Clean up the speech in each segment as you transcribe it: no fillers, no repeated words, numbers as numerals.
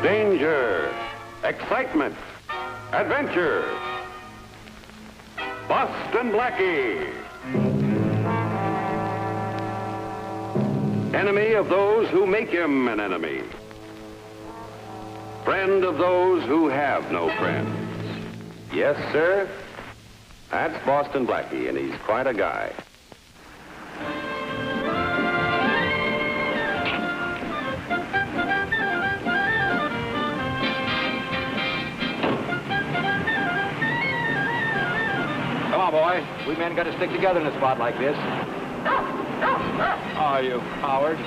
Danger, excitement, adventure. Boston Blackie. Enemy of those who make him an enemy. Friend of those who have no friends. Yes, sir. That's Boston Blackie, and he's quite a guy. Come on, boy. We men got to stick together in a spot like this. Oh, you coward.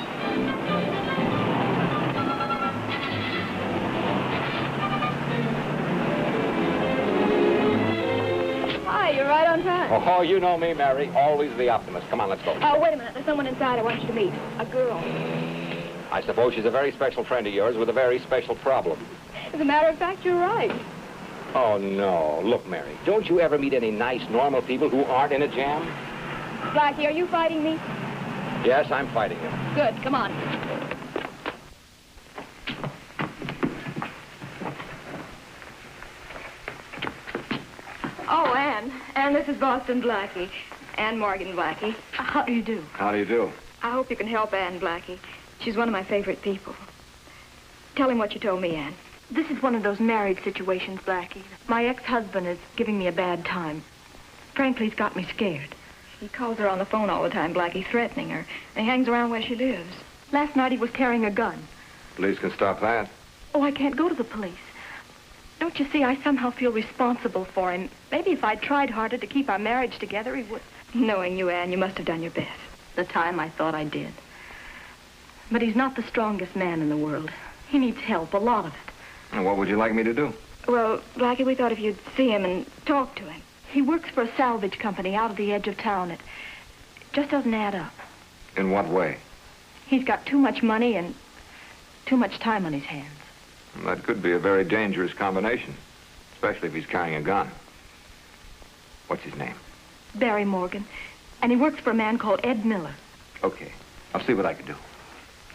Hi, you're right on time. Oh, you know me, Mary. Always the optimist. Come on, let's go. Oh, wait a minute. There's someone inside I want you to meet. A girl. I suppose she's a very special friend of yours with a very special problem. As a matter of fact, you're right. Oh, no. Look, Mary, don't you ever meet any nice, normal people who aren't in a jam? Blackie, are you fighting me? Yes, I'm fighting you. Good. Come on. Oh, Anne. Anne, this is Boston Blackie. Anne Morgan Blackie. How do you do? How do you do? I hope you can help Anne Blackie. She's one of my favorite people. Tell him what you told me, Anne. This is one of those married situations, Blackie. My ex-husband is giving me a bad time. Frankly, he's got me scared. He calls her on the phone all the time, Blackie, threatening her. And he hangs around where she lives. Last night he was carrying a gun. Police can stop that. Oh, I can't go to the police. Don't you see, I somehow feel responsible for him. Maybe if I'd tried harder to keep our marriage together, he would... Knowing you, Anne, you must have done your best. The time I thought I did. But he's not the strongest man in the world. He needs help, a lot of it. And what would you like me to do? Well, Blackie, we thought if you'd see him and talk to him. He works for a salvage company out of the edge of town. It just doesn't add up. In what way? He's got too much money and too much time on his hands. That could be a very dangerous combination, especially if he's carrying a gun. What's his name? Barry Morgan. And he works for a man called Ed Miller. Okay. I'll see what I can do.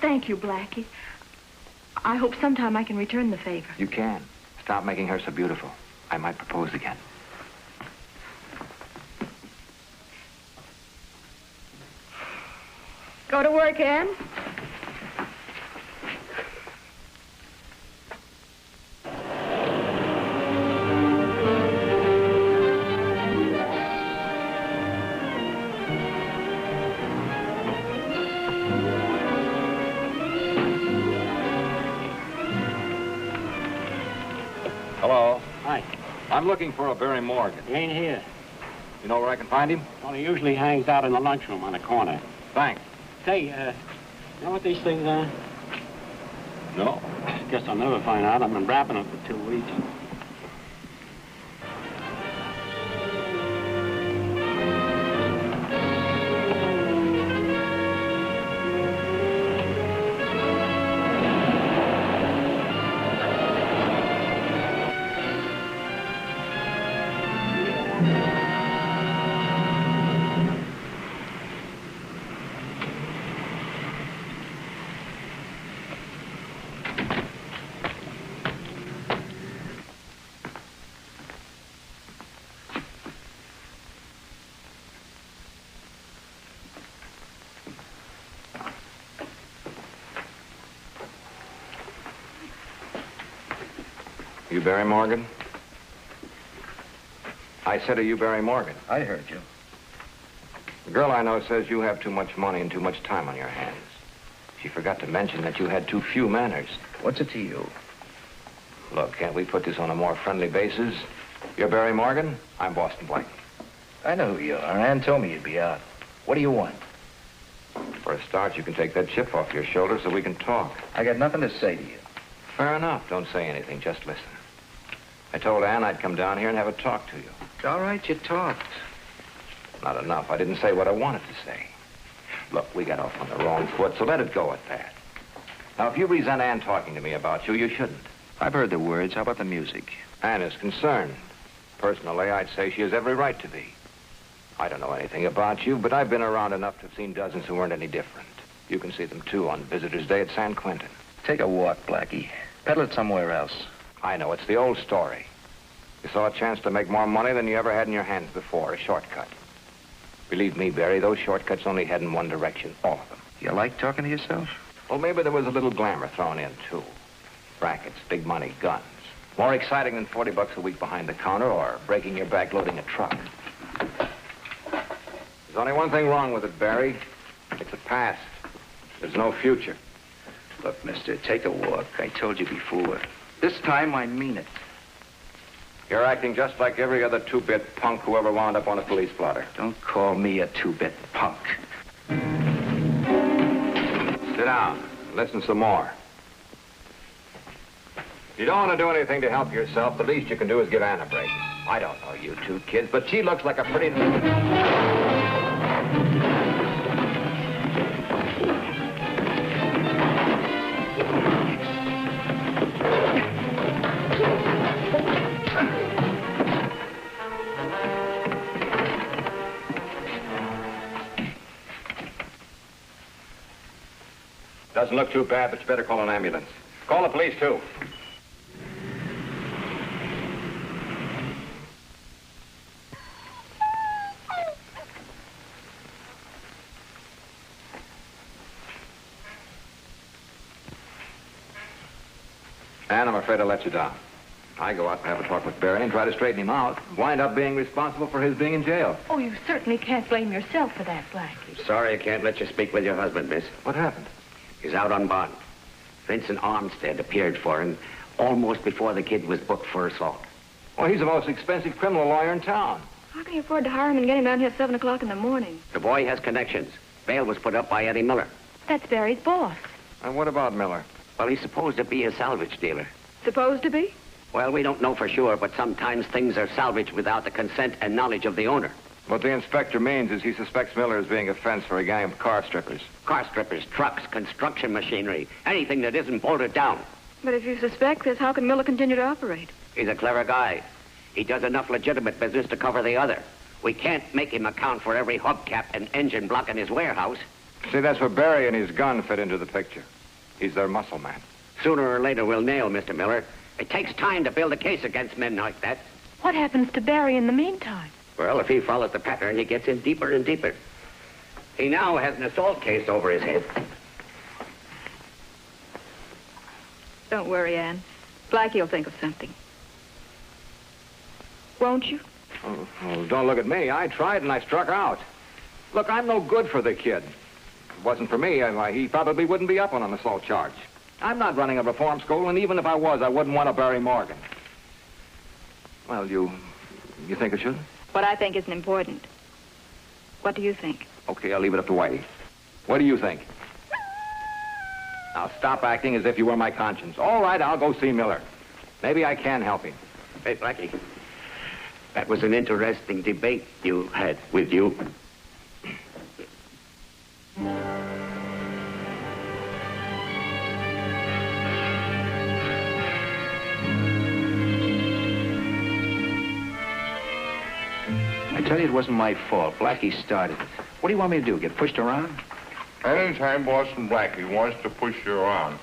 Thank you, Blackie. I hope sometime I can return the favor. You can. Stop making her so beautiful. I might propose again. Go to work, Anne. Hello. Hi. I'm looking for a Barry Morgan. He ain't here. You know where I can find him? Well, he usually hangs out in the lunchroom on the corner. Thanks. Say, you know what these things are? No. Guess I'll never find out. I've been wrapping them for 2 weeks. You Barry Morgan? I said, are you Barry Morgan? I heard you. The girl I know says you have too much money and too much time on your hands. She forgot to mention that you had too few manners. What's it to you? Look, can't we put this on a more friendly basis? You're Barry Morgan. I'm Boston Blackie. I know who you are. Ann told me you'd be out. What do you want? For a start, you can take that chip off your shoulder so we can talk. I got nothing to say to you. Fair enough. Don't say anything. Just listen. I told Ann I'd come down here and have a talk to you. All right, you talked. Not enough. I didn't say what I wanted to say. Look, we got off on the wrong foot, so let it go at that. Now, if you resent Ann talking to me about you, you shouldn't. I've heard the words. How about the music? Ann is concerned. Personally, I'd say she has every right to be. I don't know anything about you, but I've been around enough to have seen dozens who weren't any different. You can see them, too, on Visitor's Day at San Quentin. Take a walk, Blackie. Peddle it somewhere else. I know, it's the old story. You saw a chance to make more money than you ever had in your hands before, a shortcut. Believe me, Barry, those shortcuts only head in one direction, all of them. You like talking to yourself? Well, maybe there was a little glamour thrown in, too. Rackets, big money, guns. More exciting than $40 a week behind the counter or breaking your back loading a truck. There's only one thing wrong with it, Barry. It's a past. There's no future. Look, mister, take a walk. I told you before. This time, I mean it. You're acting just like every other two-bit punk who ever wound up on a police blotter. Don't call me a two-bit punk. Sit down. Listen some more. If you don't want to do anything to help yourself, the least you can do is give Ann a break. I don't know you two kids, but she looks like a pretty... Doesn't look too bad, but you better call an ambulance. Call the police, too. And I'm afraid I let you down. I go out and have a talk with Barry and try to straighten him out. Wind up being responsible for his being in jail. Oh, you certainly can't blame yourself for that, Blackie. I'm sorry I can't let you speak with your husband, miss. What happened? He's out on bond. Vincent Armstead appeared for him almost before the kid was booked for assault. Well, he's the most expensive criminal lawyer in town. How can you afford to hire him and get him down here at 7 o'clock in the morning? The boy has connections. Bail was put up by Eddie Miller. That's Barry's boss. And what about Miller? Well, he's supposed to be a salvage dealer. Supposed to be? Well, we don't know for sure, but sometimes things are salvaged without the consent and knowledge of the owner. What the inspector means is he suspects Miller as being a fence for a gang of car strippers. Car strippers, trucks, construction machinery, anything that isn't bolted down. But if you suspect this, how can Miller continue to operate? He's a clever guy. He does enough legitimate business to cover the other. We can't make him account for every hubcap and engine block in his warehouse. See, that's where Barry and his gun fit into the picture. He's their muscle man. Sooner or later, we'll nail Mr. Miller. It takes time to build a case against men like that. What happens to Barry in the meantime? Well, if he follows the pattern, he gets in deeper and deeper. He now has an assault case over his head. Don't worry, Ann. Blackie'll think of something. Won't you? Oh, don't look at me. I tried and I struck out. Look, I'm no good for the kid. If it wasn't for me, he probably wouldn't be up on an assault charge. I'm not running a reform school, and even if I was, I wouldn't want to bury Morgan. Well, you think I should? What I think isn't important. What do you think? Okay, I'll leave it up to Whitie. What do you think? Now, stop acting as if you were my conscience. All right, I'll go see Miller. Maybe I can help him. Hey, Blackie, that was an interesting debate you had with you. I tell you, it wasn't my fault. Blackie started it. What do you want me to do, get pushed around? Anytime Boston Blackie wants to push you around,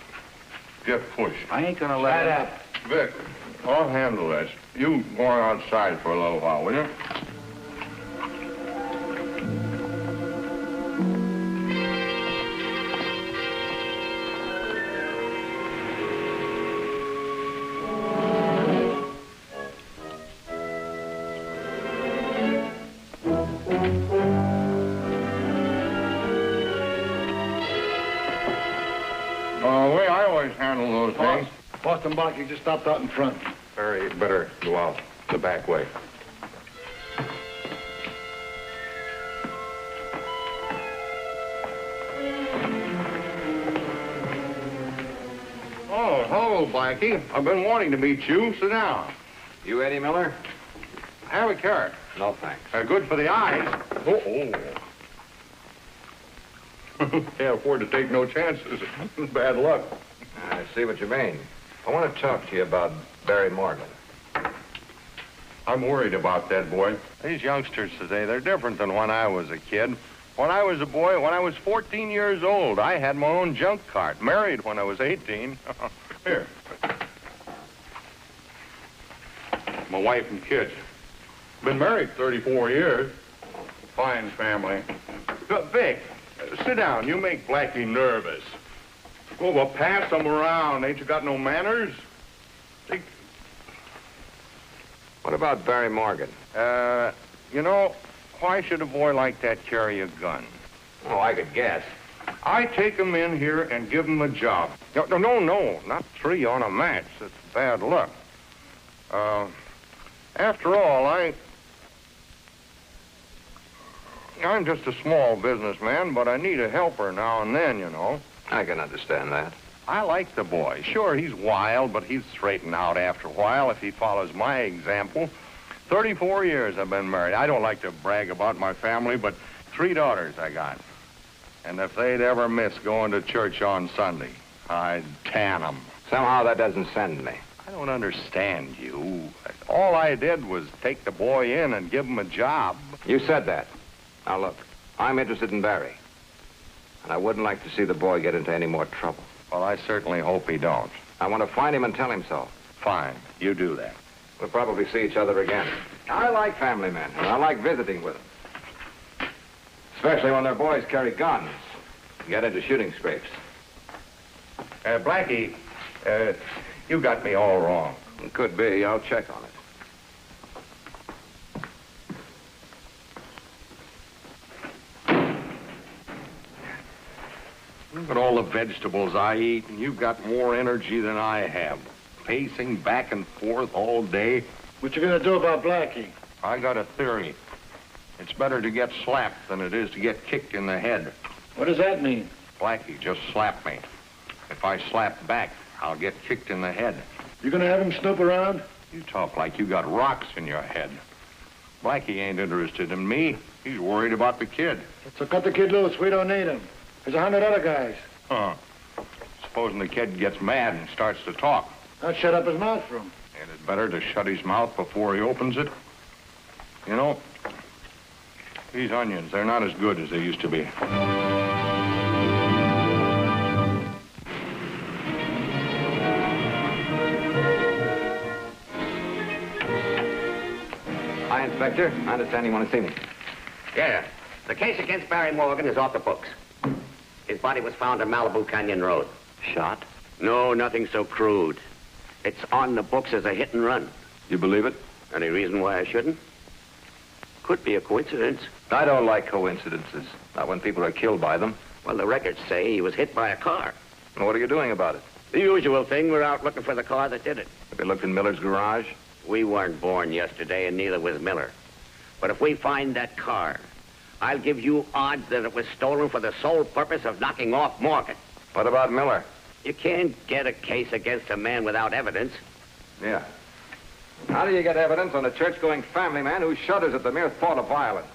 get pushed. I ain't gonna let Shut up. Vic, I'll handle this. You go outside for a little while, will you? The way I always handle those things. Boston Blackie just stopped out in front. Barry, better go out the back way. Oh, hello, Blackie. I've been wanting to meet you. Sit down. You Eddie Miller? Have a carrot. No, thanks. Good for the eyes. Oh. Can't afford to take no chances. Bad luck. I see what you mean. I want to talk to you about Barry Morgan. I'm worried about that boy. These youngsters today, they're different than when I was a kid. When I was a boy, when I was 14 years old, I had my own junk cart. Married when I was 18. Here. my wife and kids. Been married 34 years. Fine family. Vic, sit down. You make Blackie nervous. Oh, well, pass him around. Ain't you got no manners? What about Barry Morgan? You know, why should a boy like that carry a gun? Oh, I could guess. I take him in here and give him a job. No, not 3 on a match. That's bad luck. After all, I'm just a small businessman, but I need a helper now and then, you know. I can understand that. I like the boy. Sure, he's wild, but he's straightened out after a while if he follows my example. 34 years I've been married. I don't like to brag about my family, but 3 daughters I got. And if they'd ever miss going to church on Sunday, I'd tan them. Somehow that doesn't send me. I don't understand you. All I did was take the boy in and give him a job. You said that. Now, look, I'm interested in Barry. And I wouldn't like to see the boy get into any more trouble. Well, I certainly hope he don't. I want to find him and tell him so. Fine. You do that. We'll probably see each other again. I like family men, and I like visiting with them. Especially when their boys carry guns and get into shooting scrapes. Blackie, you got me all wrong. It could be. I'll check on it. Look at all the vegetables I eat, and you've got more energy than I have. Pacing back and forth all day. What you gonna do about Blackie? I got a theory. It's better to get slapped than it is to get kicked in the head. What does that mean? Blackie just slapped me. If I slap back, I'll get kicked in the head. You gonna have him snoop around? You talk like you got rocks in your head. Blackie ain't interested in me. He's worried about the kid. So cut the kid loose. We don't need him. There's 100 other guys. Huh. Supposing the kid gets mad and starts to talk. I'd shut up his mouth for him. Ain't it better to shut his mouth before he opens it? You know, these onions, they're not as good as they used to be. Hi, Inspector. I understand you want to see me. Yeah. The case against Barry Morgan is off the books. His body was found on Malibu Canyon Road. Shot? No, nothing so crude. It's on the books as a hit and run. You believe it? Any reason why I shouldn't? Could be a coincidence. I don't like coincidences. Not when people are killed by them. Well, the records say he was hit by a car. And what are you doing about it? The usual thing. We're out looking for the car that did it. Have you looked in Miller's garage? We weren't born yesterday, and neither was Miller. But if we find that car, I'll give you odds that it was stolen for the sole purpose of knocking off Morgan. What about Miller? You can't get a case against a man without evidence. Yeah. How do you get evidence on a church-going family man who shudders at the mere thought of violence?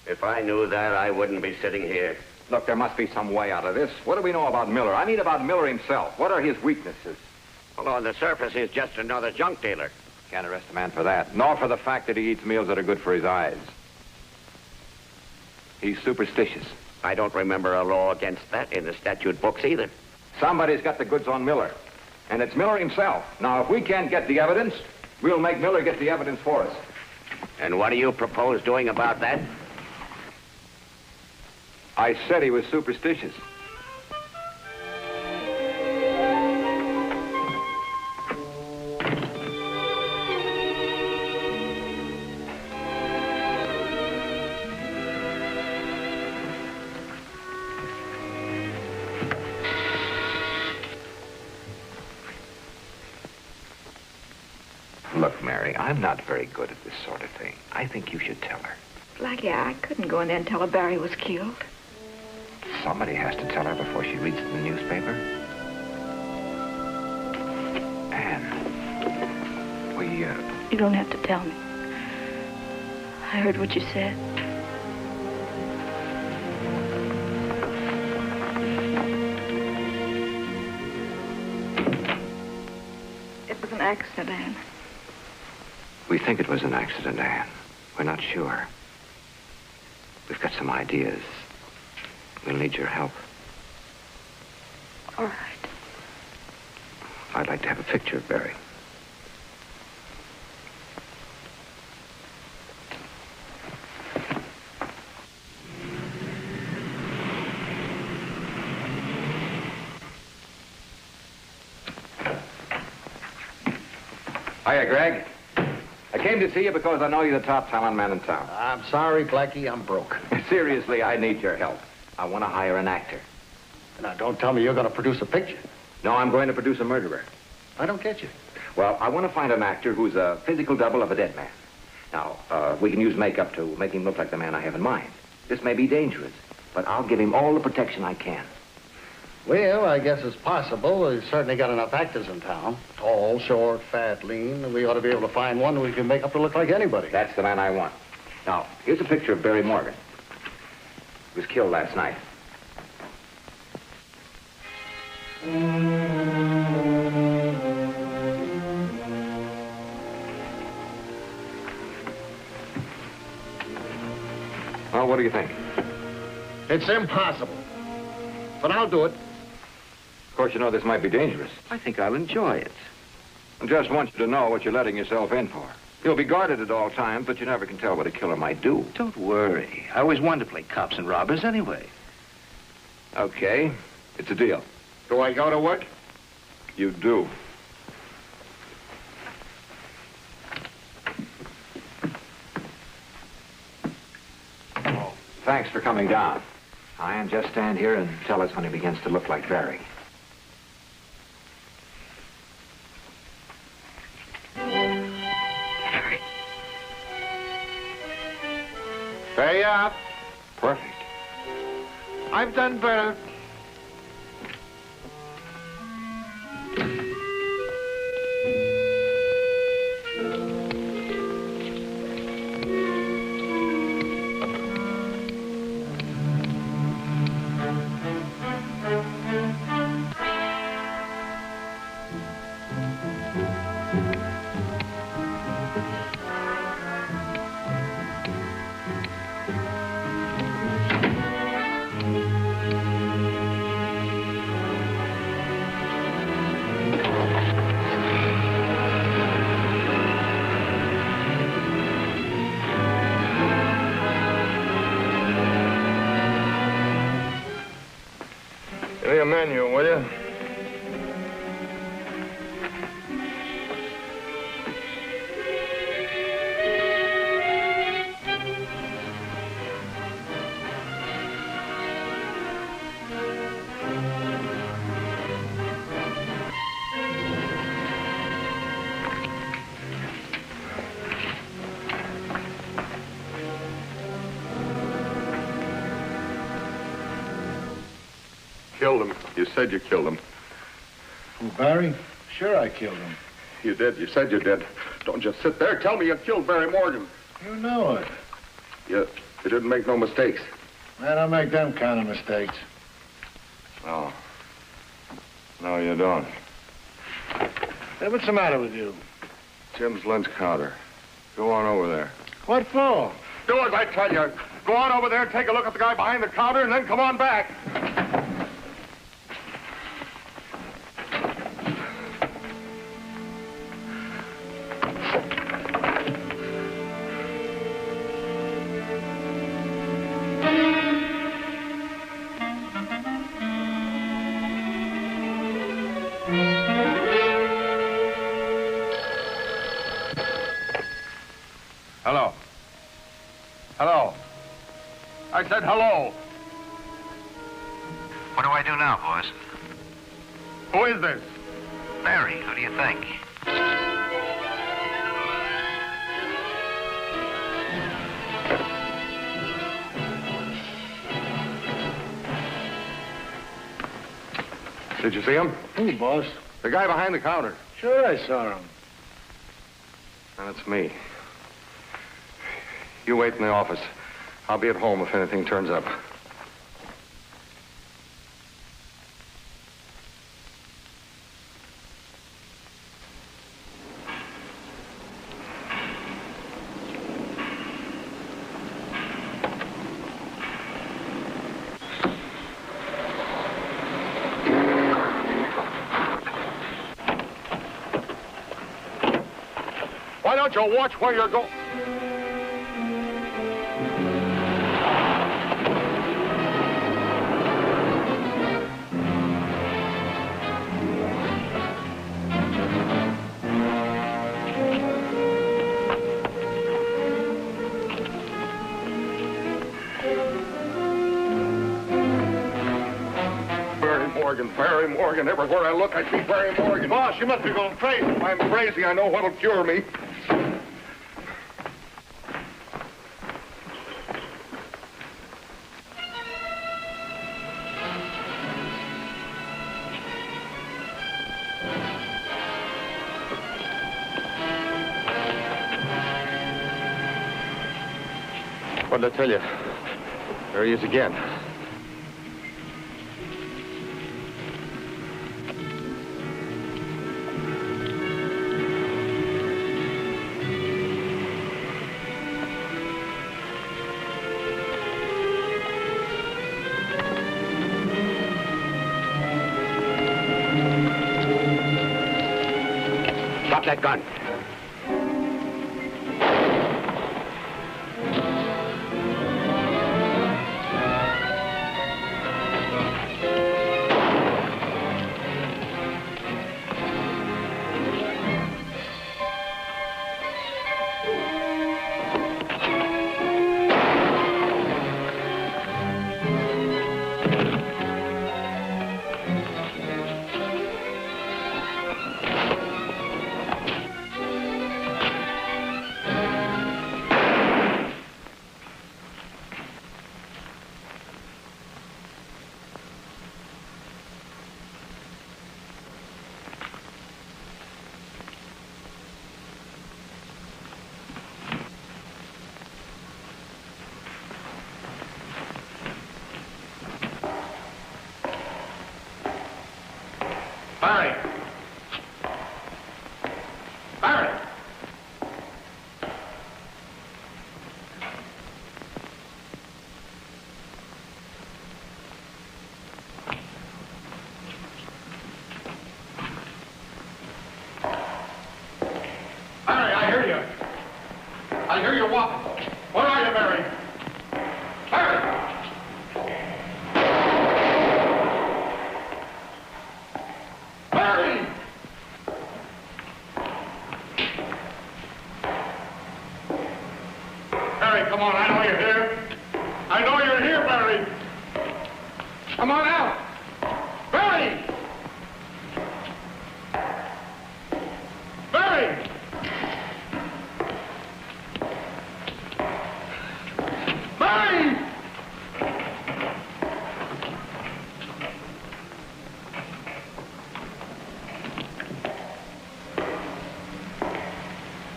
If I knew that, I wouldn't be sitting here. Look, there must be some way out of this. What do we know about Miller? I mean about Miller himself. What are his weaknesses? Well, on the surface, he's just another junk dealer. Can't arrest a man for that, nor for the fact that he eats meals that are good for his eyes. He's superstitious. I don't remember a law against that in the statute books either. Somebody's got the goods on Miller, and it's Miller himself. Now, if we can't get the evidence, we'll make Miller get the evidence for us. And what do you propose doing about that? I said he was superstitious. Look, Mary, I'm not very good at this sort of thing. I think you should tell her. Blackie, I couldn't go in there and tell her Barry was killed. Somebody has to tell her before she reads the newspaper. Anne, You don't have to tell me. I heard what you said. It was an accident, Anne. We think it was an accident, Anne. We're not sure. We've got some ideas. We'll need your help. All right. I'd like to have a picture of Barry. Hiya, Greg. I came to see you because I know you're the top talent man in town. I'm sorry, Blackie, I'm broke. Seriously, I need your help. I want to hire an actor. Now, don't tell me you're going to produce a picture. No, I'm going to produce a murderer. I don't get you. Well, I want to find an actor who's a physical double of a dead man. Now, we can use makeup to make him look like the man I have in mind. This may be dangerous, but I'll give him all the protection I can. Well, I guess it's possible. We've certainly got enough actors in town. Tall, short, fat, lean. We ought to be able to find one we can make up to look like anybody. That's the man I want. Now, here's a picture of Barry Morgan. He was killed last night. Well, what do you think? It's impossible. But I'll do it. Of course, you know this might be dangerous. I think I'll enjoy it. I just want you to know what you're letting yourself in for. You'll be guarded at all times, but you never can tell what a killer might do. Don't worry. I always wanted to play cops and robbers anyway. Okay, it's a deal. Do I go to work? You do. Oh, thanks for coming down. And just stand here and tell us when he begins to look like Barry. Pay up. Perfect. I've done better. Give me a menu, will you? Killed him. You said you killed him. Who, Barry? Sure I killed him. You did. You said you did. Don't just sit there. Tell me you killed Barry Morgan. You know it. You didn't make no mistakes. I don't make them kind of mistakes. No. No, you don't. Hey, what's the matter with you? Jim's lunch counter. Go on over there. What for? Do as I tell you. Go on over there, take a look at the guy behind the counter, and then come on back. Hello. Hello. I said hello. What do I do now, boss? Who is this? Barry, who do you think? Did you see him? Who, boss? The guy behind the counter. Sure I saw him. And it's me. You wait in the office. I'll be at home if anything turns up. Why don't you watch where you're going? Barry Morgan, Barry Morgan. Everywhere I look, I see Barry Morgan. Boss, you must be going crazy. If I'm crazy, I know what'll cure me. What did I tell you? There he is again. Drop that gun. Barry! Barry! Barry, I hear you. I hear you walking. Where are you, Barry? Barry! Barry! Barry, come on, I know you're here. I know you're here, Barry. Come on out. Barry! Barry! Barry!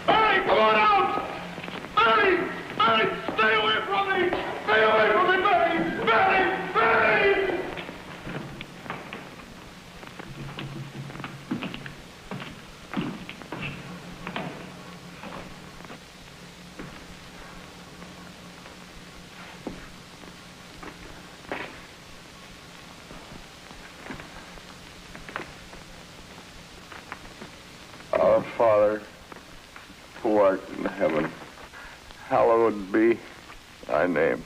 Barry, come on out! Barry! Barry, stay away from me! Stay away from me, Barry! Barry! Barry! Our Father, who art in heaven, hallowed be thy name.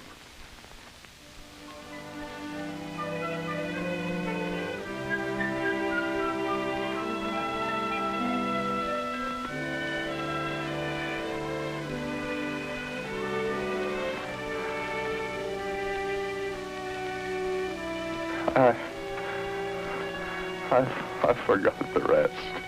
I forgot the rest.